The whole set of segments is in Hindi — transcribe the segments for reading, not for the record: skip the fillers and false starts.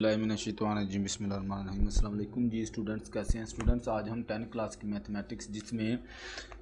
बिस्मिल्लाहिर्रहमानिर्रहीम। अस्सलाम वालेकुम जी स्टूडेंट्स, कैसे हैं स्टूडेंट्स। आज हम 10 क्लास की मैथमेटिक्स जिसमें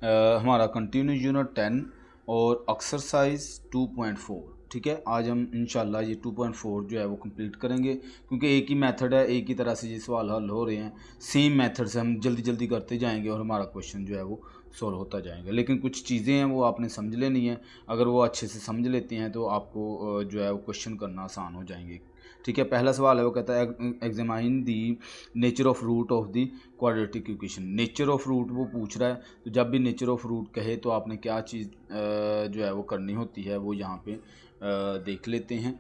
हमारा कंटिन्यू यूनिट 10 और एक्सरसाइज 2.4, ठीक है। आज हम इंशाल्लाह ये 2.4 जो है वो कंप्लीट करेंगे, क्योंकि एक ही मेथड है, एक ही तरह से ये सवाल हल हो रहे हैं। सेम मेथड से हम जल्दी जल्दी करते जाएंगे और हमारा क्वेश्चन जो है वो सॉल्व होता जाएगा। लेकिन कुछ चीज़ें हैं वो आपने समझ लेनी है। अगर वो अच्छे से समझ लेते हैं तो आपको जो है वो क्वेश्चन करना आसान हो जाएंगे, ठीक है। पहला सवाल है, वो कहता है examine the nature of root of the quadratic equation. Nature of root वो पूछ रहा है, तो जब भी नेचर ऑफ रूट कहे तो आपने क्या चीज़ जो है वो करनी होती है वो यहाँ पे देख लेते हैं।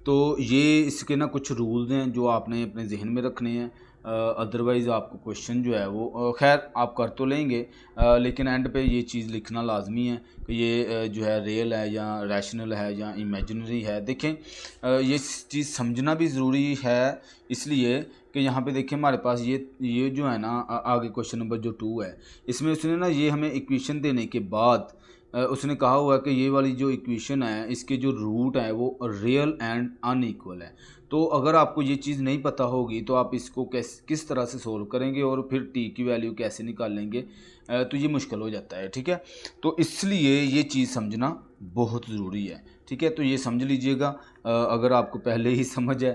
तो ये इसके ना कुछ रूल्स हैं जो आपने अपने जहन में रखने हैं, अदरवाइज़ आपको क्वेश्चन जो है वो खैर आप कर तो लेंगे, लेकिन एंड पे ये चीज़ लिखना लाजमी है कि ये जो है रियल है या रैशनल है या इमेजिनरी है। देखें ये चीज़ समझना भी ज़रूरी है, इसलिए कि यहाँ पे देखें हमारे पास ये जो है ना आगे क्वेश्चन नंबर जो 2 है, इसमें उसने ना ये हमें इक्वेशन देने के बाद उसने कहा हुआ है कि ये वाली जो इक्वेशन है इसके जो रूट है वो रियल एंड अनइक्वल है। तो अगर आपको ये चीज़ नहीं पता होगी तो आप इसको किस तरह से सोल्व करेंगे और फिर टी की वैल्यू कैसे निकालेंगे, तो ये मुश्किल हो जाता है, ठीक है। तो इसलिए ये चीज़ समझना बहुत ज़रूरी है, ठीक है। तो ये समझ लीजिएगा, अगर आपको पहले ही समझ है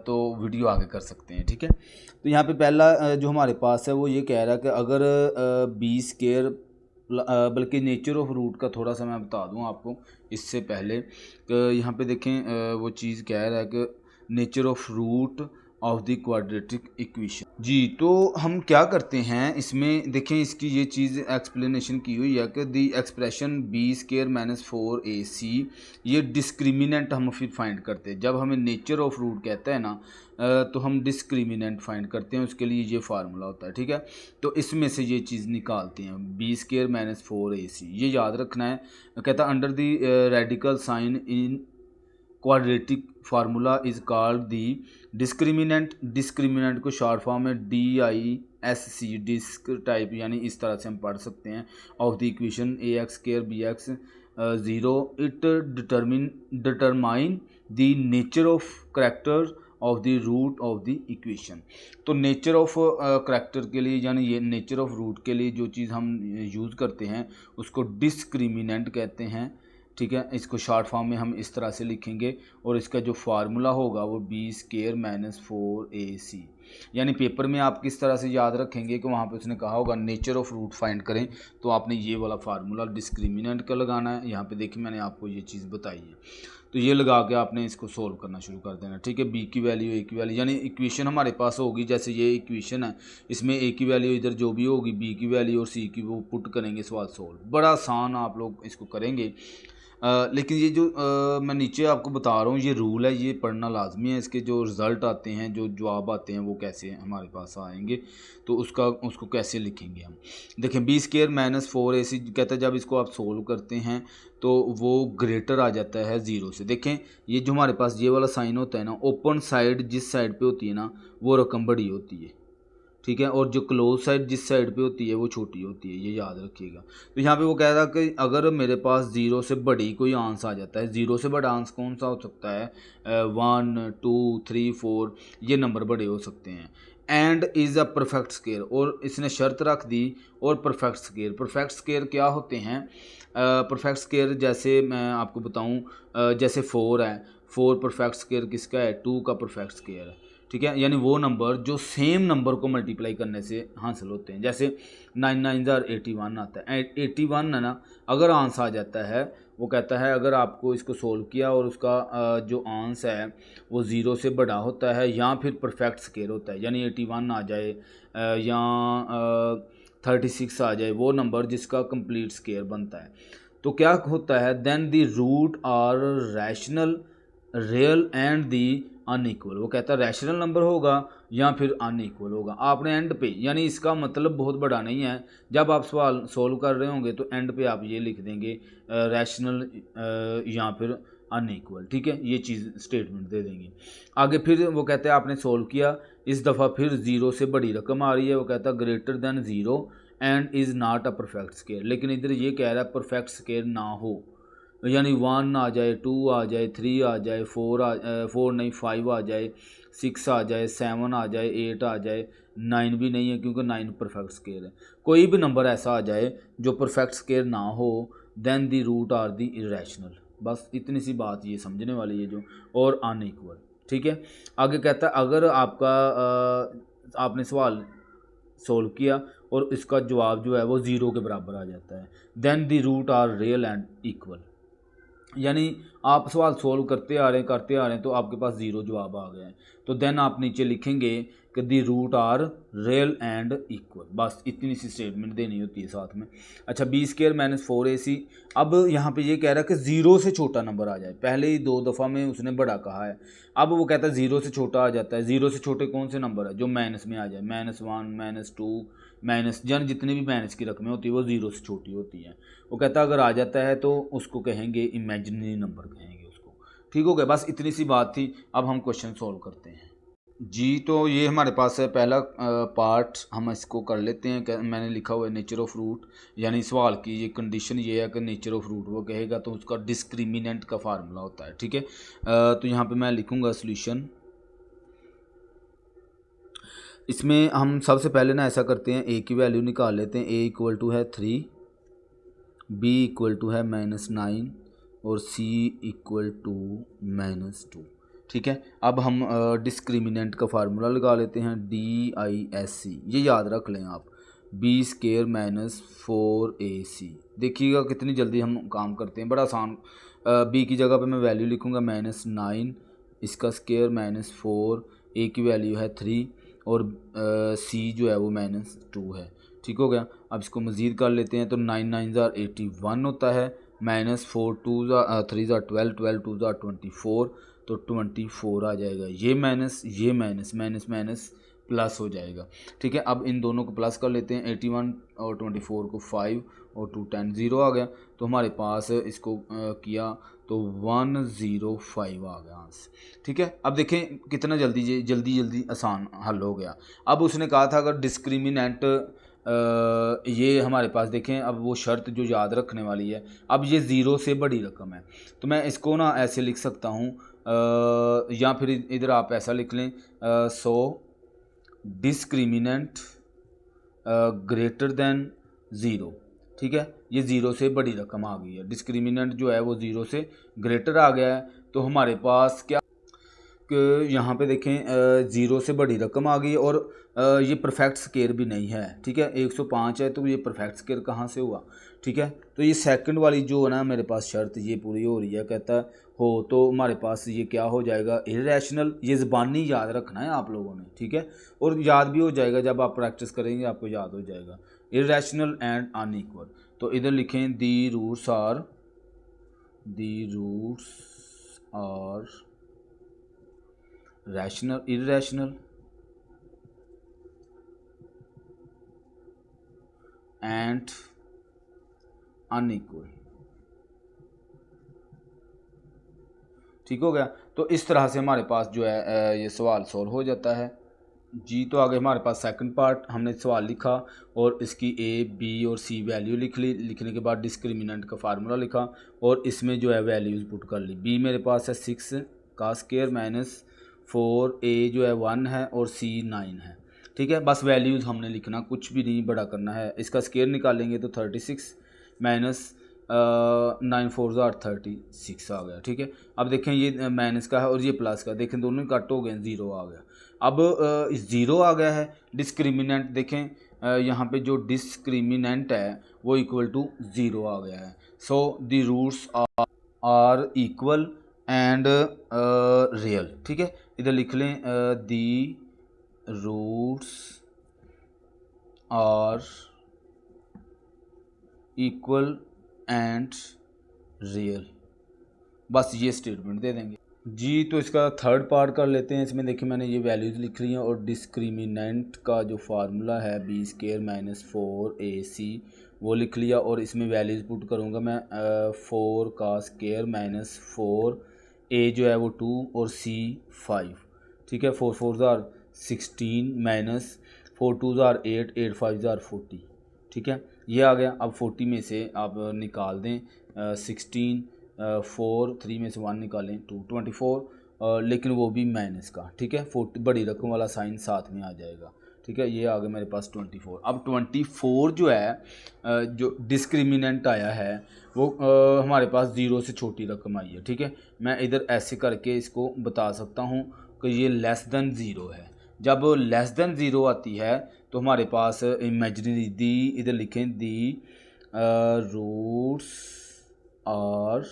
तो वीडियो आगे कर सकते हैं, ठीक है। तो यहाँ पे पहला जो हमारे पास है वो ये कह रहा है कि अगर बी स्केयर, बल्कि नेचर ऑफ रूट का थोड़ा सा मैं बता दूं आपको इससे पहले कि यहाँ पे देखें वो चीज़ कह रहा है कि nature of root of the quadratic equation. जी, तो हम क्या करते हैं इसमें देखें, इसकी ये चीज़ एक्सप्लेनेशन की हुई है कि the expression b square minus 4ac, ये डिस्क्रिमिनेंट हम फिर फाइंड करते हैं। जब हमें नेचर ऑफ रूट कहता है ना तो हम डिस्क्रिमिनेंट फाइंड करते हैं, उसके लिए ये फार्मूला होता है, ठीक है। तो इसमें से ये चीज़ निकालते हैं, बी स्केयर माइनस 4ac, ये याद रखना है। कहता है under the radical sign in quadratic formula is called the discriminant. Discriminant को शॉर्ट फॉर्म में DISC, डिस्क टाइप, यानी इस तरह से हम पढ़ सकते हैं, of the equation ax square bx 0। It determine the nature of character of the root of the equation. तो नेचर ऑफ करेक्टर के लिए, यानी ये नेचर ऑफ रूट के लिए जो चीज़ हम यूज़ करते हैं उसको डिस्क्रिमिनेंट कहते हैं, ठीक है। इसको शॉर्ट फॉर्म में हम इस तरह से लिखेंगे और इसका जो फार्मूला होगा वो बी स्केयर माइनस 4ac। यानी पेपर में आप किस तरह से याद रखेंगे कि वहाँ पे उसने कहा होगा नेचर ऑफ रूट फाइंड करें, तो आपने ये वाला फार्मूला डिस्क्रिमिनेंट का लगाना है। यहाँ पे देखिए मैंने आपको ये चीज़ बताई है, तो ये लगा के आपने इसको सोल्व करना शुरू कर देना, ठीक है। बी की वैल्यू ए की वैल्यू, यानी इक्वेशन हमारे पास होगी, जैसे ये इक्वेशन है इसमें ए की वैल्यू इधर जो भी होगी बी की वैल्यू और सी की, वो पुट करेंगे, सवाल सोल्व। बड़ा आसान आप लोग इसको करेंगे। लेकिन ये जो मैं नीचे आपको बता रहा हूँ ये रूल है, ये पढ़ना लाजमी है। इसके जो रिज़ल्ट आते हैं, जो जवाब आते हैं, वो कैसे हमारे पास आएंगे, तो उसको कैसे लिखेंगे हम। देखें बी स्केयर माइनस 4ac कहता है जब इसको आप सोल्व करते हैं तो वो ग्रेटर आ जाता है 0 से। देखें ये जो हमारे पास ये वाला साइन होता है ना, ओपन साइड जिस साइड पे होती है ना वो रकम बड़ी होती है, ठीक है, और जो क्लोज साइड जिस साइड पे होती है वो छोटी होती है, ये याद रखिएगा। तो यहाँ पे वो कह रहा है कि अगर मेरे पास 0 से बड़ी कोई आंस आ जाता है, 0 से बड़ा आंस कौन सा हो सकता है, 1 2 3 4, ये नंबर बड़े हो सकते हैं। And is a perfect square, और इसने शर्त रख दी, और परफेक्ट स्केयर, परफेक्ट स्केयर क्या होते हैं, परफेक्ट स्केयर जैसे मैं आपको बताऊँ, जैसे 4 है, 4 परफेक्ट स्केयर किसका है, 2 का परफेक्ट स्केयर है, ठीक है। यानी वो नंबर जो सेम नंबर को मल्टीप्लाई करने से हासिल होते हैं, जैसे 9 9 81 आता है, 81 है ना, अगर आंस आ जाता है, वो कहता है अगर आपको इसको सोल्व किया और उसका जो आंस है वो 0 से बड़ा होता है या फिर परफेक्ट स्केयर होता है, यानी 81 आ जाए या 36 आ जाए, वो नंबर जिसका कंप्लीट स्केयर बनता है, तो क्या होता है, then the root are rational real and the unequal. वो कहता है रैशनल नंबर होगा या फिर अनइक्वल होगा। आपने एंड पे, यानी इसका मतलब बहुत बड़ा नहीं है, जब आप सवाल सोल्व कर रहे होंगे तो एंड पे आप ये लिख देंगे रैशनल या फिर अनइक्वल, ठीक है, ये चीज़ स्टेटमेंट दे देंगे। आगे फिर वो कहते हैं आपने सोल्व किया, इस दफ़ा फिर 0 से बड़ी रकम आ रही है, वो कहता है greater than 0 and is not a perfect square. लेकिन इधर ये कह रहा है परफेक्ट स्केयर ना हो, यानी 1 आ जाए, 2 आ जाए, 3 आ जाए, 4 नहीं 5 आ जाए, 6 आ जाए, 7 आ जाए, 8 आ जाए, 9 भी नहीं है क्योंकि 9 परफेक्ट स्केयर है। कोई भी नंबर ऐसा आ जाए जो परफेक्ट स्केयर ना हो, then the root are the irrational. बस इतनी सी बात ये समझने वाली है जो, और अनइक्वल। ठीक है, आगे कहता है अगर आपने सवाल सोल्व किया और इसका जवाब जो है वो ज़ीरो के बराबर आ जाता है, then the root are real and equal. यानी आप सवाल सोल्व करते आ रहे हैं तो आपके पास ज़ीरो जवाब आ गया है, तो देन आप नीचे लिखेंगे कि the root are real and equal. बस इतनी सी स्टेटमेंट देनी होती है साथ में। अच्छा, बी स्केयर माइनस 4ac। अब यहाँ पे ये कह रहा है कि ज़ीरो से छोटा नंबर आ जाए। पहले ही 2 दफ़ा में उसने बड़ा कहा है, अब वो कहता है ज़ीरो से छोटा आ जाता है। ज़ीरो से छोटे कौन से नंबर है? जो माइनस में आ जाए, -1 -2 माइनस, जन जितनी भी माइनस की रकमें होती है वो ज़ीरो से छोटी होती हैं। वो कहता है अगर आ जाता है तो उसको कहेंगे इमेजिनरी नंबर कहेंगे उसको। ठीक हो गया, बस इतनी सी बात थी। अब हम क्वेश्चन सॉल्व करते हैं जी। तो ये हमारे पास है पहला पार्ट, हम इसको कर लेते हैं। मैंने लिखा हुआ है नेचर ऑफ रूट, यानी सवाल की ये कंडीशन ये है कि नेचर ऑफ रूट वो कहेगा तो उसका डिस्क्रिमिनेंट का फार्मूला होता है। ठीक है, तो यहाँ पे मैं लिखूँगा सॉल्यूशन। इसमें हम सबसे पहले ना ऐसा करते हैं, ए की वैल्यू निकाल लेते हैं। ए इक्वल टू है 3, बी इक्वल टू है -9 और सी इक्वल टू -2। ठीक है, अब हम डिस्क्रिमिनेंट का फार्मूला लगा लेते हैं, DISC। ये याद रख लें आप, बी स्केयर -4AC। देखिएगा कितनी जल्दी हम काम करते हैं, बड़ा आसान। बी की जगह पे मैं वैल्यू लिखूँगा -9, इसका स्केयर -4, ए की वैल्यू है 3 और सी जो है वो -2 है। ठीक हो गया, अब इसको मज़ीद कर लेते हैं तो 9 9 ज़ार 81 होता है, -4 2 3 ज़ार 12, 12 2 ज़ार 24, तो 24 आ जाएगा। ये माइनस प्लस हो जाएगा। ठीक है, अब इन दोनों को प्लस कर लेते हैं, 81 और 24 को 5 और 2 10, 0 आ गया। तो हमारे पास इसको किया तो 105 आ गया आंसर। ठीक है, अब देखें कितना जल्दी आसान हल हो गया। अब उसने कहा था अगर डिस्क्रिमिनेंट ये हमारे पास देखें, अब वो शर्त जो याद रखने वाली है, अब ये ज़ीरो से बड़ी रकम है तो मैं इसको ना ऐसे लिख सकता हूँ, या फिर इधर आप ऐसा लिख लें, सो डिस्क्रिमिनेंट ग्रेटर देन ज़ीरो। ठीक है, ये ज़ीरो से बड़ी रकम आ गई है, डिस्क्रिमिनेंट जो है वो ज़ीरो से ग्रेटर आ गया है। तो हमारे पास क्या यहाँ पे देखें, ज़ीरो से बड़ी रकम आ गई और ये परफेक्ट स्केयर भी नहीं है। ठीक है, 105 है तो ये परफेक्ट स्केयर कहाँ से हुआ? ठीक है, तो ये सेकंड वाली जो है ना मेरे पास शर्त ये पूरी हो रही है। कहता है हो तो हमारे पास ये क्या हो जाएगा? इरेशनल। ये ज़बानी याद रखना है आप लोगों ने। ठीक है, और याद भी हो जाएगा, जब आप प्रैक्टिस करेंगे आपको याद हो जाएगा। इरेशनल एंड अनइक्वल, तो इधर लिखें the roots are rational, irrational and unequal. ठीक हो गया, तो इस तरह से हमारे पास जो है ये सवाल सॉल्व हो जाता है जी। तो आगे हमारे पास सेकंड पार्ट, हमने सवाल लिखा और इसकी ए बी और सी वैल्यू लिख ली। लिखने के बाद डिस्क्रिमिनेंट का फार्मूला लिखा और इसमें जो है वैल्यूज़ पुट कर ली। बी मेरे पास है 6 का स्केयर -4, ए जो है 1 है और सी 9 है। ठीक है, बस वैल्यूज़ हमने लिखना, कुछ भी नहीं बड़ा करना है। इसका स्केयर निकालेंगे तो 36 माइनस 9 4 ज़ार 36 आ गया। ठीक है, अब देखें ये माइनस का है और ये प्लस का, देखें दोनों कट हो गए, ज़ीरो आ गया। अब ज़ीरो आ गया है। डिस्क्रिमिनेंट देखें, यहाँ पे जो डिस्क्रिमिनेंट है वो इक्वल टू ज़ीरो आ गया है। So the roots are equal and real. ठीक है, इधर लिख लें the roots are equal and real. बस ये स्टेटमेंट दे देंगे जी। तो इसका थर्ड पार्ट कर लेते हैं। इसमें देखिए मैंने ये वैल्यूज़ लिख ली हैं और डिस्क्रिमिनेंट का जो फार्मूला है बी स्केयर -4AC वो लिख लिया और इसमें वैल्यूज़ पुट करूँगा मैं। 4 का स्केयर -4, ए जो है वो 2 और सी 5। ठीक है, 4 4 ज़ार 16 माइनस 4 2 ज़ार 8, 8 5 ज़ार 40। ठीक है, ये आ गया। अब 40 में से आप निकाल दें 16 4, 3 में से 1 निकालें 2, 24, लेकिन वो भी माइनस का, ठीक है। 40 बड़ी रकम वाला साइन साथ में आ जाएगा, ठीक है। ये आ गया मेरे पास 24। अब 24 जो है जो डिस्क्रिमिनेंट आया है वो हमारे पास 0 से छोटी रकम आई है, ठीक है। मैं इधर ऐसे करके इसको बता सकता हूँ कि ये लेस देन 0 है। जब लेस देन 0 आती है तो हमारे पास इमेजिनरी दी, इधर लिखें दी रूट्स और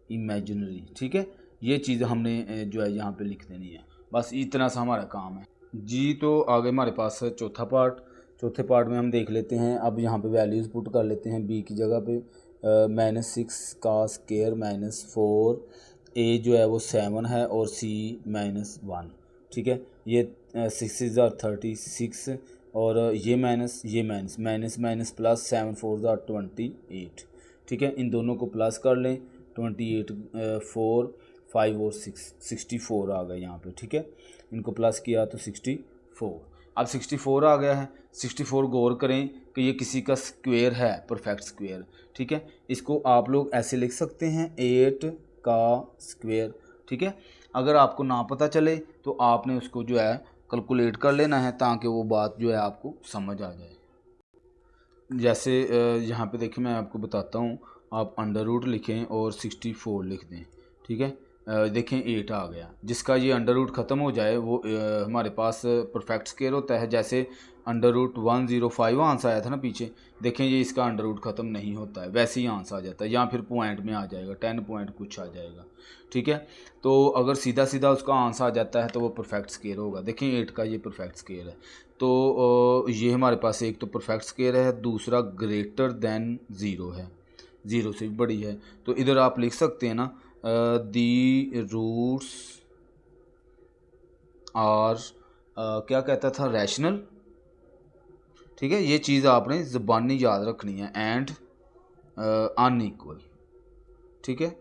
इमेजिनरी, ठीक है। ये चीज़ हमने जो है यहाँ पे लिख देनी है, बस इतना सा हमारा काम है जी। तो आगे हमारे पास चौथा पार्ट, चौथे पार्ट में हम देख लेते हैं। अब यहाँ पे वैल्यूज़ पुट कर लेते हैं बी की जगह पे, -6 का स्केयर -4, ए जो है वो 7 है और सी -1, ठीक है। ये 6 are 36 और ये माइनस प्लस 7 4 are 28, ठीक है। इन दोनों को प्लस कर लें, 28 4 5 और 6 64 आ गया यहाँ पे, ठीक है। इनको प्लस किया तो 64। अब 64 आ गया है। 64 गौर करें कि ये किसी का स्क्वायर है, परफेक्ट स्क्वायर, ठीक है। इसको आप लोग ऐसे लिख सकते हैं 8 का स्क्वायर, ठीक है। अगर आपको ना पता चले तो आपने उसको जो है कैलकुलेट कर लेना है ताकि वो बात जो है आपको समझ आ जाए। जैसे यहाँ पे देखिए मैं आपको बताता हूँ, आप अंडर रूट लिखें और 64 लिख दें, ठीक है। देखें 8 आ गया। जिसका ये अंडर रूट ख़त्म हो जाए वो हमारे पास परफेक्ट स्क्वायर होता है। जैसे अंडर रूट 105 आंसर आया था ना पीछे, देखें ये इसका अंडर रूट ख़त्म नहीं होता है, वैसे ही आंसर आ जाता है, या फिर पॉइंट में आ जाएगा, 10 पॉइंट कुछ आ जाएगा, ठीक है। तो अगर सीधा सीधा उसका आंसर आ जाता है तो वो परफेक्ट स्क्वायर होगा। देखें 8 का ये परफेक्ट स्क्वायर है। तो ये हमारे पास एक तो परफेक्ट स्क्वायर है, दूसरा ग्रेटर देन 0 है, 0 से भी बड़ी है। तो इधर आप लिख सकते हैं ना दी रूट्स और क्या कहता था, रैशनल, ठीक है। ये चीज़ आपने ज़बानी याद रखनी है, एंड अनइक्वल, ठीक है।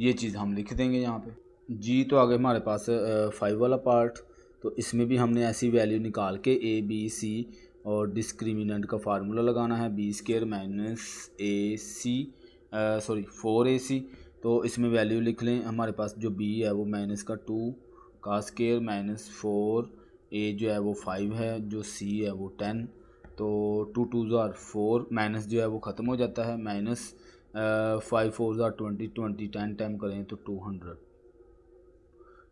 ये चीज़ हम लिख देंगे यहाँ पे जी। तो आगे हमारे पास 5 वाला पार्ट, तो इसमें भी हमने ऐसी वैल्यू निकाल के ए बी सी और डिस्क्रिमिनेंट का फार्मूला लगाना है, बी स्क्वायर -4AC। तो इसमें वैल्यू लिख लें, हमारे पास जो बी है वो -2 का स्क्वायर -4, ए जो है वो 5 है, जो सी है वो 10। तो 2 2s are 4, माइनस जो है वो ख़त्म हो जाता है, -5 4s are 20, 20 10 टाइम करें तो 200,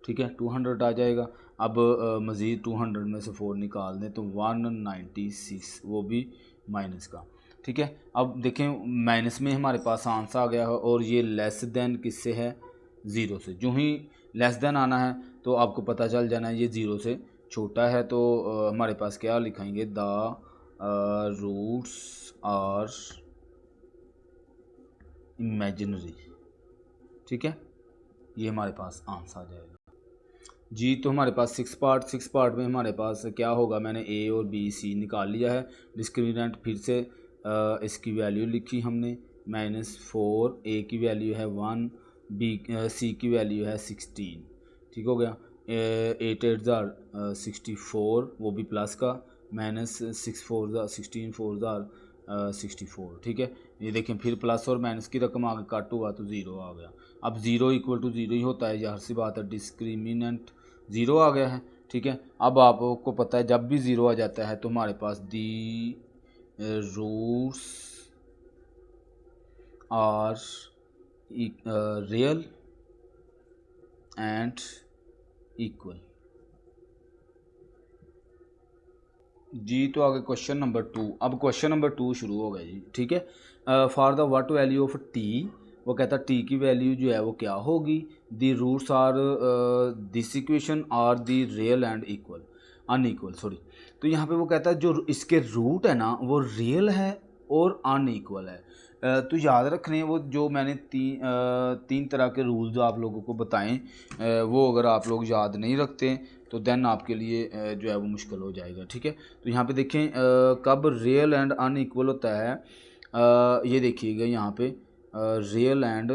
ठीक है। 200 आ जाएगा। अब मज़ीद 200 में से 4 निकाल दें तो 196, वो भी माइनस का, ठीक है। अब देखें माइनस में हमारे पास आंसर आ गया है और ये लेस देन किससे है, 0 से। जो ही लेस देन आना है तो आपको पता चल जाना है ये 0 से छोटा है। तो हमारे पास क्या लिखाएंगे, द रूट्स आर इमेजिनरी, ठीक है। ये हमारे पास आंसर आ जाएगा जी। तो हमारे पास 6 पार्ट में हमारे पास क्या होगा, मैंने ए और बी सी निकाल लिया है। डिस्क्रिमिनेंट फिर से इसकी वैल्यू लिखी हमने, -4, ए की वैल्यू है 1, बी सी की वैल्यू है 16, ठीक हो गया। 8 8 जार 64, वो भी प्लस का, -6 4 जार 16 4 जार 64, ठीक है। ये देखें फिर प्लस और माइनस की रकम आगे कट हुआ तो 0 आ गया। अब 0 इक्वल टू 0 ही होता है, ज़ाहिर सी बात है, डिस्क्रिमिनेंट 0 आ गया है, ठीक है। अब आपको पता है जब भी 0 आ जाता है तो हमारे पास the roots are real and equal जी। तो आगे क्वेश्चन नंबर 2। अब क्वेश्चन नंबर 2 शुरू हो गया जी, ठीक है। For the what value of T, वो कहता है टी की वैल्यू जो है वो क्या होगी, the roots are this equation are the real and equal unequal, sorry. तो यहाँ पे वो कहता है जो इसके रूट है ना वो रियल है और अनइक्वल है। तो याद रखने वो जो मैंने तीन तरह के रूल्स आप लोगों को बताएं, वो अगर आप लोग याद नहीं रखते तो देन आपके लिए जो है वो मुश्किल हो जाएगा, ठीक है। तो यहाँ पे देखें कब रियल एंड अनइक्वल होता है, ये देखिएगा यहाँ पे रियल एंड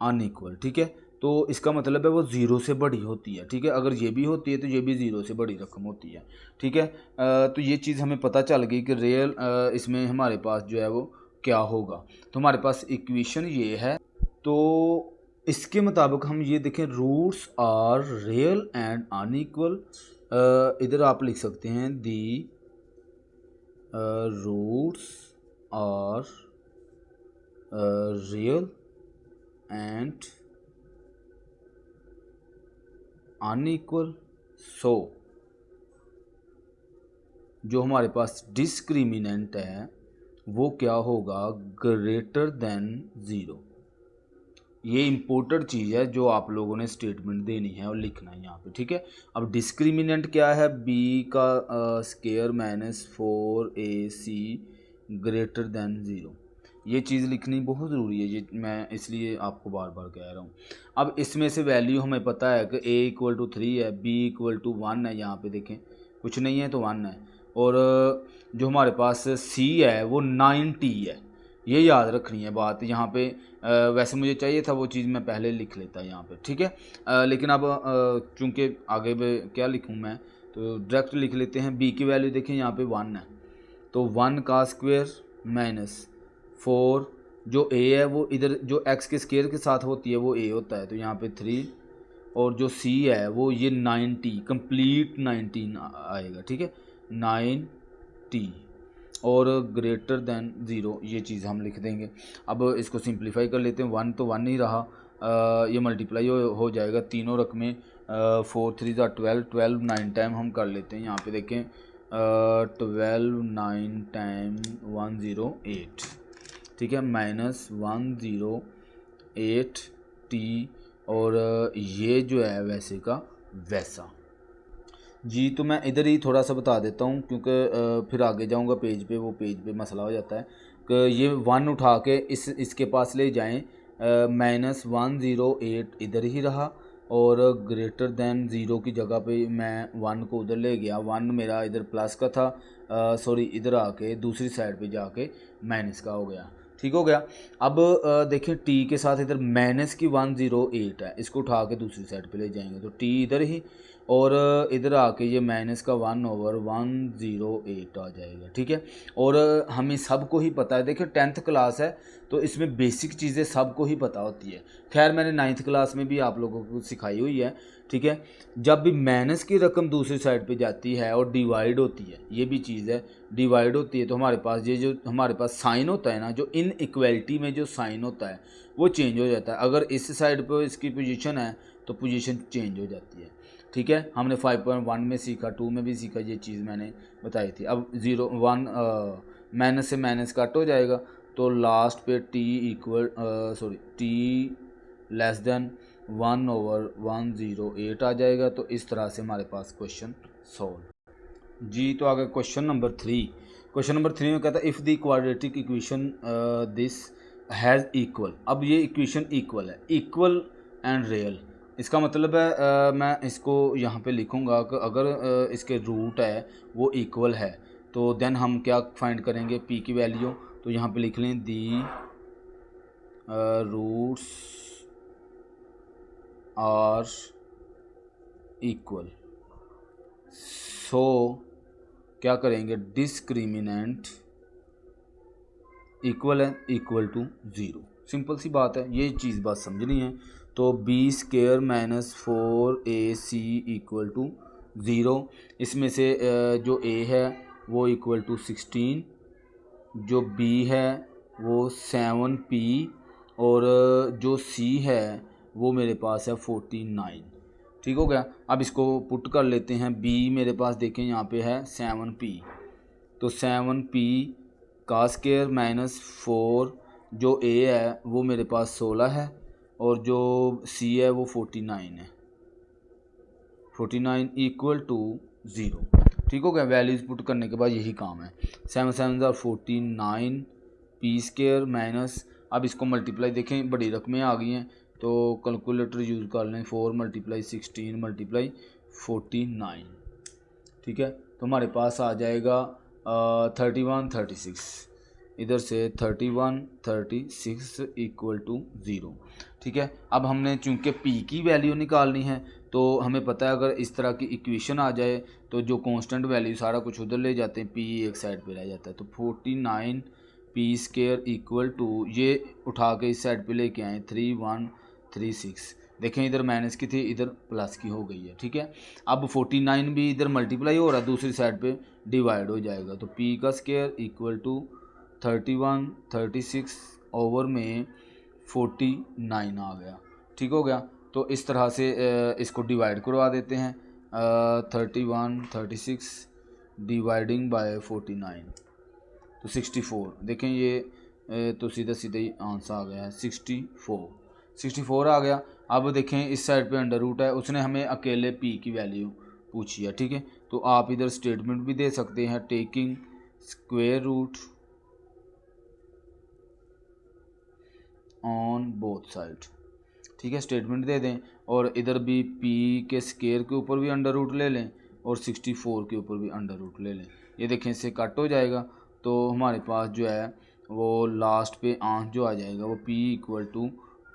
अनइक्वल, ठीक है। तो इसका मतलब है वो 0 से बड़ी होती है, ठीक है। अगर ये भी होती है तो ये भी 0 से बड़ी रकम होती है, ठीक है। तो ये चीज़ हमें पता चल गई कि रियल इसमें हमारे पास जो है वो क्या होगा। तो हमारे पास इक्वेशन ये है। तो इसके मुताबिक हम ये देखें, roots are real and unequal. इधर आप लिख सकते हैं the roots are real and unequal. So जो हमारे पास डिस्क्रिमिनेंट है वो क्या होगा, ग्रेटर देन 0। ये इम्पोर्टेंट चीज़ है जो आप लोगों ने स्टेटमेंट देनी है और लिखना है यहाँ पे, ठीक है। अब डिस्क्रिमिनेंट क्या है, b का square minus 4ac greater than 0। ये चीज़ लिखनी बहुत ज़रूरी है, ये मैं इसलिए आपको बार बार कह रहा हूँ। अब इसमें से वैल्यू हमें पता है कि a इक्वल टू 3 है, b इक्वल टू 1 है, यहाँ पे देखें कुछ नहीं है तो 1 है, और जो हमारे पास c है वो 9t है। ये याद रखनी है बात यहाँ पे। वैसे मुझे चाहिए था वो चीज़ मैं पहले लिख लेता यहाँ पे, ठीक है। लेकिन अब चूँकि आगे क्या लिखूँ मैं, तो डायरेक्ट लिख लेते हैं। b की वैल्यू देखें यहाँ पे 1 है, तो 1 का स्क्वायर माइनस 4, जो a है वो इधर जो x के स्क्वायर के साथ होती है वो a होता है, तो यहाँ पे 3, और जो c है वो ये 90 कंप्लीट 19 आएगा, ठीक है, 9t और ग्रेटर देन 0, ये चीज़ हम लिख देंगे। अब इसको सिंप्लीफाई कर लेते हैं, 1 तो 1 ही रहा, ये मल्टीप्लाई हो जाएगा तीनों रकमें, 4 3 12, 12 9 टाइम हम कर लेते हैं। यहाँ पे देखें 12 9 टाइम 108, ठीक है, माइनस 108t, और ये जो है वैसे का वैसा। जी तो मैं इधर ही थोड़ा सा बता देता हूँ, क्योंकि फिर आगे जाऊँगा पेज पे, वो पेज पे मसला हो जाता है कि ये 1 उठा के इसके पास ले जाएं, माइनस 108 इधर ही रहा, और ग्रेटर देन 0 की जगह पे मैं 1 को उधर ले गया, 1 मेरा इधर प्लस का था, सॉरी इधर आके दूसरी साइड पे जाके माइनस का हो गया, ठीक हो गया। अब देखिए t के साथ इधर माइनस की 108 है, इसको उठा के दूसरी साइड पे ले जाएंगे तो t इधर ही, और इधर आके ये माइनस का 1/108 आ जाएगा, ठीक है। और हमें सबको ही पता है, देखिए 10th क्लास है तो इसमें बेसिक चीज़ें सबको ही पता होती है। खैर मैंने 9th क्लास में भी आप लोगों को सिखाई हुई है, ठीक है। जब भी माइनस की रकम दूसरी साइड पे जाती है और डिवाइड होती है, ये भी चीज़ है, डिवाइड होती है, तो हमारे पास ये जो हमारे पास साइन होता है ना, जो इन इक्वलिटी में जो साइन होता है वो चेंज हो जाता है। अगर इस साइड पर इसकी पोजीशन है तो पोजीशन चेंज हो जाती है, ठीक है। हमने 5.1 में सीखा, 2 में भी सीखा, ये चीज़ मैंने बताई थी। अब 0 1 माइनस से माइनस कट हो जाएगा, तो लास्ट पे t equal t less than 1/108 आ जाएगा। तो इस तरह से हमारे पास क्वेश्चन सॉल्व। जी तो आगे क्वेश्चन नंबर 3। क्वेश्चन नंबर 3 में कहता है if the quadratic equation this has equal. अब ये इक्वेशन इक्वल है, इक्वल एंड रियल, इसका मतलब है मैं इसको यहाँ पे लिखूँगा कि अगर इसके रूट है वो इक्वल है तो देन हम क्या फाइंड करेंगे, p की वैल्यू। तो यहाँ पे लिख लें the roots are equal. So क्या करेंगे, डिस्क्रिमिनेंट इक्वल है इक्वल टू 0। सिंपल सी बात है, ये चीज़ बात समझनी है। तो b square minus 4ac equal to 0। इसमें से जो a है वो इक्वल टू 16, जो b है वो 7p, और जो c है वो मेरे पास है 49, ठीक हो गया। अब इसको पुट कर लेते हैं, b मेरे पास देखें यहाँ पे है 7p, तो 7p का स्क्वायर माइनस 4, जो a है वो मेरे पास 16 है, और जो c है वो 49 है, 49 इक्वल टू 0, ठीक हो गया। वैल्यूज पुट करने के बाद यही काम है, 7 7 49 p स्क्वायर माइनस, अब इसको मल्टीप्लाई देखें बड़ी रकमें आ गई हैं तो कैलकुलेटर यूज़ कर लें, 4 × 16 × 49, ठीक है। तो हमारे पास आ जाएगा 31 36, इधर से 31 36 इक्वल टू 0, ठीक है। अब हमने चूंकि p की वैल्यू निकालनी है तो हमें पता है अगर इस तरह की इक्वेशन आ जाए तो जो कांस्टेंट वैल्यू सारा कुछ उधर ले जाते हैं, p एक साइड पे रह जाता है। तो 49 पी स्केयर इक्वल टू, ये उठा के इस साइड पे लेके आए 3136। देखें इधर माइनस की थी, इधर प्लस की हो गई है, ठीक है। अब 49 भी इधर मल्टीप्लाई हो रहा है, दूसरी साइड पे डिवाइड हो जाएगा। तो p का स्केयर इक्वल टू 3136 ओवर में 49 आ गया, ठीक हो गया। तो इस तरह से इसको डिवाइड करवा देते हैं, 3136 डिवाइडिंग बाय 49 तो 64। देखें ये तो सीधा सीधा ही आंसर आ गया है 64 आ गया। अब देखें इस साइड पे अंडर रूट है, उसने हमें अकेले p की वैल्यू पूछी है, ठीक है। तो आप इधर स्टेटमेंट भी दे सकते हैं, taking square root on both side, ठीक है, स्टेटमेंट दे दें। और इधर भी p के स्केयर के ऊपर भी अंडर रूट ले लें और 64 के ऊपर भी अंडर रूट ले लें। ये देखें इससे कट हो जाएगा, तो हमारे पास जो है वो लास्ट पे आंसर जो आ जाएगा वो p इक्वल टू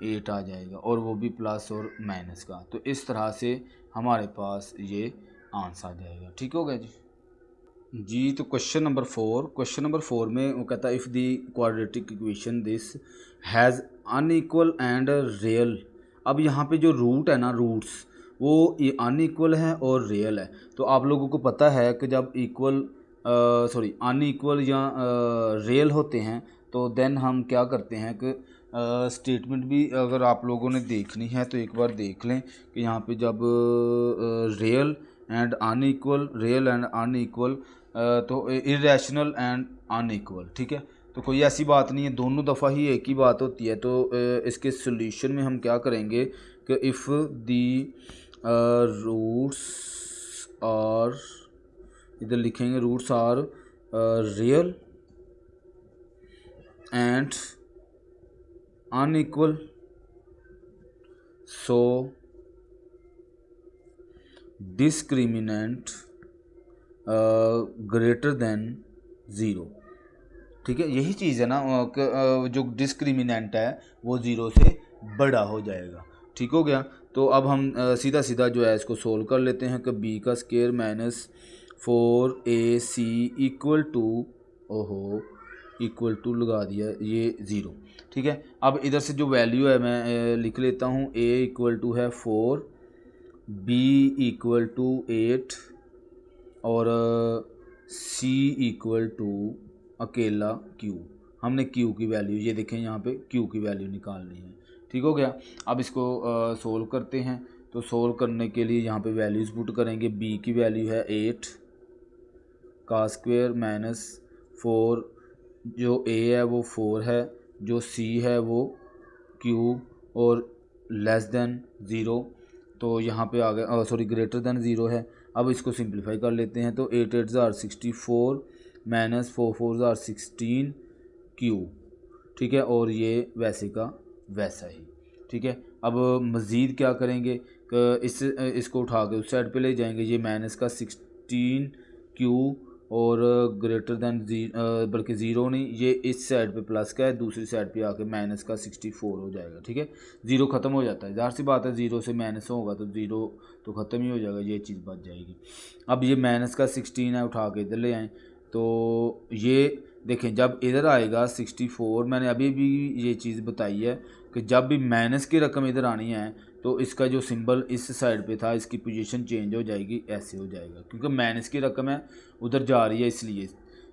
8 आ जाएगा, और वो भी प्लस और माइनस का। तो इस तरह से हमारे पास ये आंसर आ जाएगा, ठीक हो गया जी। तो क्वेश्चन नंबर 4 में वो कहता है if the quadratic equation this has unequal and real. अब यहाँ पे जो रूट है ना, रूट्स वो ये अनइक्वल है और रियल है। तो आप लोगों को पता है कि जब अनइक्वल या रियल होते हैं तो देन हम क्या करते हैं कि स्टेटमेंट भी अगर आप लोगों ने देखनी है तो एक बार देख लें कि यहाँ पे जब रियल एंड अनइक्वल तो इरेशनल एंड अनइक्वल, ठीक है। तो कोई ऐसी बात नहीं है, दोनों दफ़ा ही एक ही बात होती है। तो इसके सोल्यूशन में हम क्या करेंगे कि इफ़ दी रूट्स आर, इधर लिखेंगे roots are real and unequal, so discriminant greater than 0, ठीक है। यही चीज़ है ना, जो डिस्क्रिमिनेंट है वो 0 से बड़ा हो जाएगा, ठीक हो गया। तो अब हम सीधा सीधा जो है इसको सोल्व कर लेते हैं कि b का square minus 4ac equal to, equal to लगा दिया ये 0, ठीक है। अब इधर से जो वैल्यू है मैं लिख लेता हूँ, a इक्वल टू है 4, b इक्वल टू 8 और c इक्वल टू अकेला q। हमने q की वैल्यू, ये देखें यहाँ पे q की वैल्यू निकालनी है, ठीक हो गया। अब इसको सोल्व करते हैं। तो सोल्व करने के लिए यहाँ पे वैल्यूज़ पुट करेंगे। b की वैल्यू है 8 का स्क्वायर माइनस 4, जो a है वो 4 है, जो c है वो q और लेस देन 0, तो यहाँ पे आ गया, सॉरी ग्रेटर देन 0 है। अब इसको सिंप्लीफाई कर लेते हैं। तो 8 8 ज़ार 64 माइनस 4 4 ज़ार 16 q, ठीक है। और ये वैसे का वैसा ही, ठीक है। अब मज़ीद क्या करेंगे कि इसको उठा के उस साइड पे ले जाएंगे, ये माइनस का 16 q और ग्रेटर देन बल्कि 0 नहीं, ये इस साइड पे प्लस का है, दूसरी साइड पे आके माइनस का 64 हो जाएगा, ठीक है। 0 ख़त्म हो जाता है, ज़ाहिर सी बात है 0 से माइनस होगा तो 0 तो ख़त्म ही हो जाएगा, ये चीज़ बच जाएगी। अब ये माइनस का 16 है, उठा के इधर ले आएँ तो ये देखें जब इधर आएगा 64, मैंने अभी भी ये चीज़ बताई है कि जब भी माइनस की रकम इधर आनी है तो इसका जो सिंबल इस साइड पे था इसकी पोजीशन चेंज हो जाएगी, ऐसे हो जाएगा, क्योंकि माइनस की रकम है उधर जा रही है इसलिए।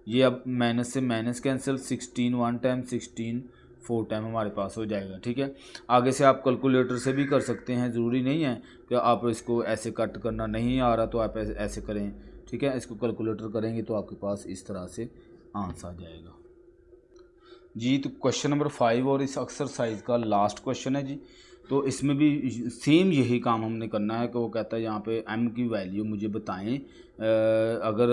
ये अब माइनस से माइनस कैंसिल, 16 1 टाइम 16 4 टाइम हमारे पास हो जाएगा, ठीक है। आगे से आप कैलकुलेटर से भी कर सकते हैं, ज़रूरी नहीं है कि आप इसको ऐसे कट करना नहीं आ रहा तो आप ऐसे करें, ठीक है। इसको कैलकुलेटर करेंगे तो आपके पास इस तरह से आंसर आ जाएगा जी। तो क्वेश्चन नंबर 5 और इस एक्सरसाइज का लास्ट क्वेश्चन है जी। तो इसमें भी सेम यही काम हमने करना है कि वो कहता है यहाँ पे m की वैल्यू मुझे बताएं अगर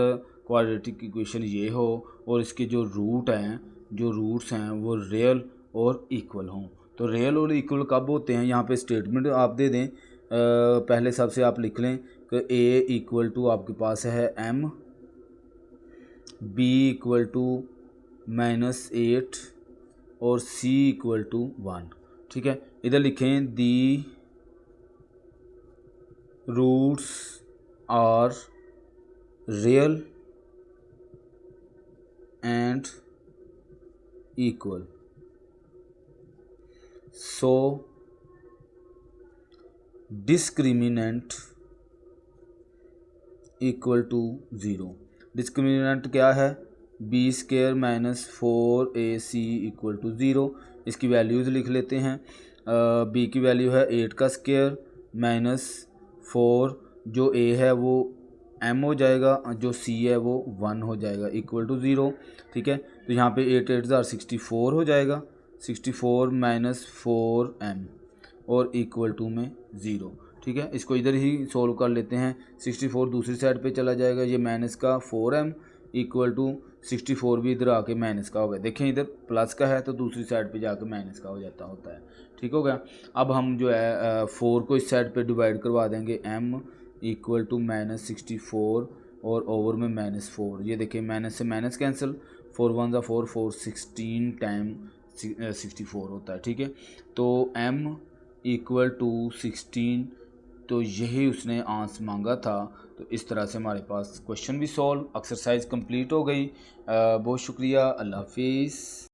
क्वाड्रेटिक इक्वेशन ये हो और इसके जो रूट्स हैं वो रियल और इक्वल हों। तो रियल और इक्वल कब होते हैं, यहाँ पे स्टेटमेंट आप दे दें। पहले सबसे आप लिख लें कि a इक्वल टू आपके पास है m, b इक्वल टू -8 और c इक्वल टू 1, ठीक है। इधर लिखें the roots are real and equal 100 discriminant equal to 0। Discriminant क्या है? B square minus 4ac equal to 0। इसकी वैल्यूज़ लिख लेते हैं। बी की वैल्यू है 8 का स्क्वायर माइनस 4, जो ए है वो m हो जाएगा, जो c है वो 1 हो जाएगा, इक्वल टू 0। ठीक है, तो यहाँ पे 8 8 64 हो जाएगा, 64 माइनस 4m और इक्वल टू में 0। ठीक है, इसको इधर ही सोल्व कर लेते हैं। 64 दूसरी साइड पे चला जाएगा, ये माइनस का 4m इक्वल टू 64 भी इधर आके माइनस का हो गया। देखें इधर प्लस का है तो दूसरी साइड पे जाके माइनस का हो जाता होता है। ठीक हो गया। अब हम जो है 4 को इस साइड पे डिवाइड करवा देंगे, m इक्वल टू माइनस 64 और ओवर में माइनस 4। ये देखिए माइनस से माइनस कैंसिल, 4 1 4 4 16 टाइम 64 होता है। ठीक है, तो m इक्वल टू 16, तो यही उसने आंसर मांगा था। तो इस तरह से हमारे पास क्वेश्चन भी सॉल्व, एक्सरसाइज कंप्लीट हो गई। बहुत शुक्रिया, अल्लाह हाफिज़।